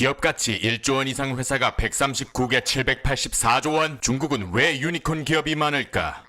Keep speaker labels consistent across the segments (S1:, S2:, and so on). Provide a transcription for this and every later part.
S1: 기업 가치 1조 원 이상 회사가 139개 784조 원. 중국은 왜 유니콘 기업이 많을까?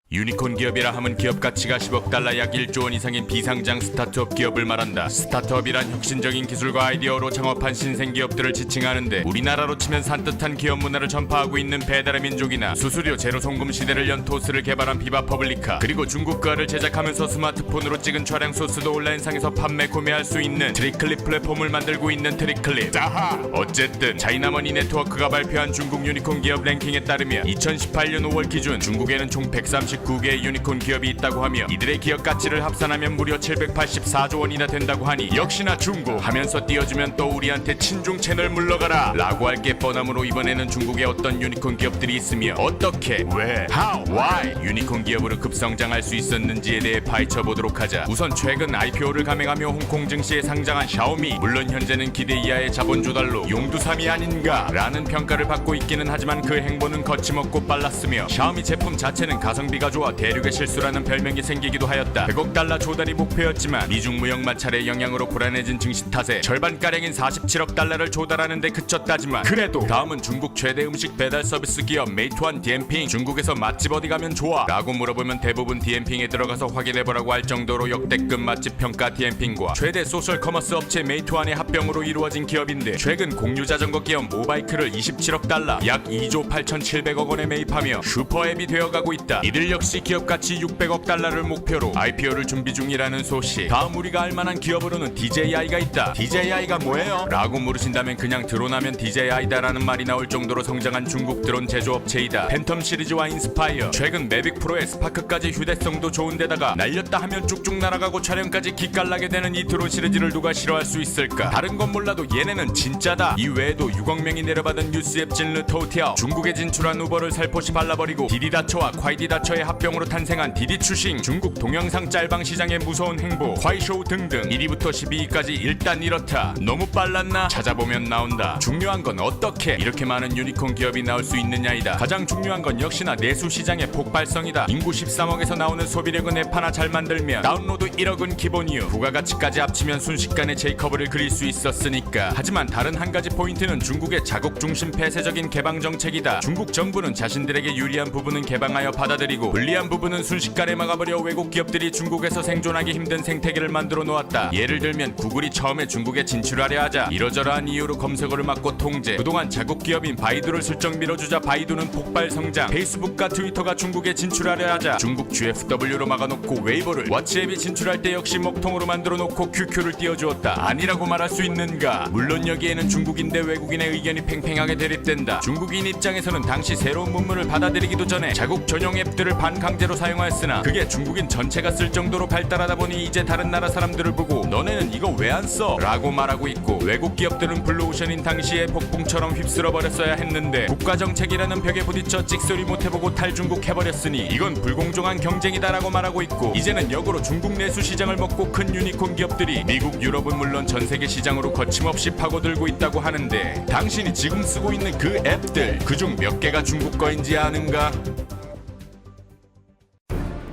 S1: 유니콘 기업이라 하면 기업 가치가 10억 달러 약 1조 원 이상인 비상장 스타트업 기업을 말한다. 스타트업이란 혁신적인 기술과 아이디어로 창업한 신생 기업들을 지칭하는데, 우리나라로 치면 산뜻한 기업 문화를 전파하고 있는 배달의 민족이나 수수료 제로 송금 시대를 연 토스를 개발한 비바 퍼블리카, 그리고 중국 거를 제작하면서 스마트폰으로 찍은 촬영 소스도 온라인상에서 판매 구매할 수 있는 트리클립 플랫폼을 만들고 있는 트리클립. 자하! 어쨌든 차이나머니 네트워크가 발표한 중국 유니콘 기업 랭킹에 따르면 2018년 5월 기준 중국에는 총 139개의 유니콘 기업이 있다고 하며, 이들의 기업 가치를 합산하면 무려 784조 원이나 된다고 하니 역시나 중국 하면서 띄워주면 또 우리한테 친중 채널 물러가라 라고 할 게 뻔하므로, 이번에는 중국에 어떤 유니콘 기업들이 있으며 어떻게, 왜, how, why 유니콘 기업으로 급성장할 수 있었는지에 대해 파헤쳐보도록 하자. 우선 최근 IPO를 감행하며 홍콩 증시에 상장한 샤오미, 물론 현재는 기대 이하의 자본 조달로 용두삼이 아닌가 라는 평가를 받고 있기는 하지만 그 행보는 거침없고 빨랐으며, 샤오미 제품 자체는 가성비가 좋아 대륙의 실수라는 별명이 생기기도 하였다. 100억 달러 조달이 목표였지만 미중 무역 마찰의 영향으로 불안해진 증시 탓에 절반가량인 47억 달러를 조달하는데 그쳤다지만, 그래도 다음은 중국 최대 음식 배달 서비스 기업 메이투안 디엠핑. 중국에서 맛집 어디 가면 좋아? 라고 물어보면 대부분 디엠핑에 들어가서 확인해보라고 할 정도로 역대급 맛집 평가 디엠핑과 최대 소셜 커머스 업체 메이투안의 합병으로 이루어진 기업인데, 최근 공유 자전거 기업 모바이크를 27억 달러 약 2조 8,700억 원에 매입하며 슈퍼앱이 되어가고 있다. 이들 역시 기업 가치 600억 달러를 목표로 IPO를 준비 중이라는 소식. 다음 우리가 알만한 기업으로는 DJI가 있다. DJI가 뭐예요? 라고 물으신다면 그냥 드론하면 DJI다 라는 말이 나올 정도로 성장한 중국 드론 제조업체이다. 팬텀 시리즈와 인스파이어, 최근 매빅 프로의 스파크까지 휴대성도 좋은데다가 날렸다 하면 쭉쭉 날아가고 촬영까지 기깔나게 되는 이 드론 시리즈를 누가 싫어할 수 있을까? 다른 건 몰라도 얘네는 진짜다. 이 외에도 6억 명이 내려받은 뉴스앱 진르 토티아오, 중국에 진출한 우버를 살포시 발라버리고 디디다처와 콰이디다처의 합병으로 탄생한 디디추싱, 중국 동영상 짤방 시장의 무서운 행보, 콰이쇼우 등등. 1위부터 12위까지 일단 이렇다. 너무 빨랐나? 찾아보면 나온다. 중요한 건 어떻게 이렇게 많은 유니콘 기업이 나올 수 있느냐이다. 가장 중요한 건 역시나 내수 시장의 폭발성이다. 인구 13억에서 나오는 소비력은 앱 하나 잘 만들면 다운로드 1억은 기본 이유, 부가가치까지 합치면 순식간에 제이커브를 그릴 수 있었으니까. 하지만 다른 한 가지 포인트는 중국의 자국 중심 폐쇄적인 개방 정책이다. 중국 정부는 자신들에게 유리한 부분은 개방하여 받아들이고, 불리한 부분은 순식간에 막아버려 외국 기업들이 중국에서 생존하기 힘든 생태계를 만들어 놓았다. 예를 들면 구글이 처음에 중국에 진출하려 하자 이러저러한 이유로 검색어를 막고 통제, 그동안 자국 기업인 바이두를 슬쩍 밀어주자 바이두는 폭발 성장, 페이스북과 트위터가 중국에 진출하려 하자 중국 GFW로 막아놓고, 웨이보를 왓츠앱이 진출할 때 역시 먹통으로 만들어 놓고 QQ를 띄워주었다. 아니라고 말할 수 있는가? 물론 여기에는 중국인대 외국인의 의견이 팽팽하게 대립된다. 중국인 입장에서는 당시 새로운 문물을 받아들이기도 전에 자국 전용 앱들을 반강제로 사용하였으나, 그게 중국인 전체가 쓸 정도로 발달하다 보니 이제 다른 나라 사람들을 보고 너네는 이거 왜 안 써? 라고 말하고 있고, 외국 기업들은 블루오션인 당시에 폭풍처럼 휩쓸어 버렸어야 했는데 국가정책이라는 벽에 부딪혀 찍소리 못해보고 탈중국 해버렸으니 이건 불공정한 경쟁이다라고 말하고 있고, 이제는 역으로 중국 내수 시장을 먹고 큰 유니콘 기업들이 미국, 유럽은 물론 전세계 시장으로 거침없이 파고들고 있다고 하는데, 당신이 지금 쓰고 있는 그 앱들 그중 몇 개가 중국 거인지 아는가?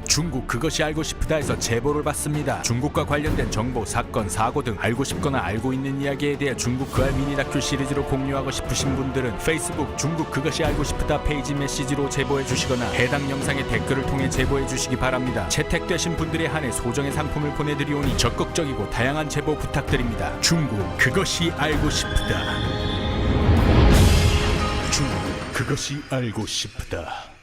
S1: 중국 그것이 알고 싶다에서 제보를 받습니다. 중국과 관련된 정보, 사건, 사고 등 알고 싶거나 알고 있는 이야기에 대해 중국 그알 미니 다큐 시리즈로 공유하고 싶으신 분들은 페이스북 중국 그것이 알고 싶다 페이지 메시지로 제보해 주시거나 해당 영상의 댓글을 통해 제보해 주시기 바랍니다. 채택되신 분들에 한해 소정의 상품을 보내드리오니 적극적이고 다양한 제보 부탁드립니다. 중국 그것이 알고 싶다. 중국 그것이 알고 싶다.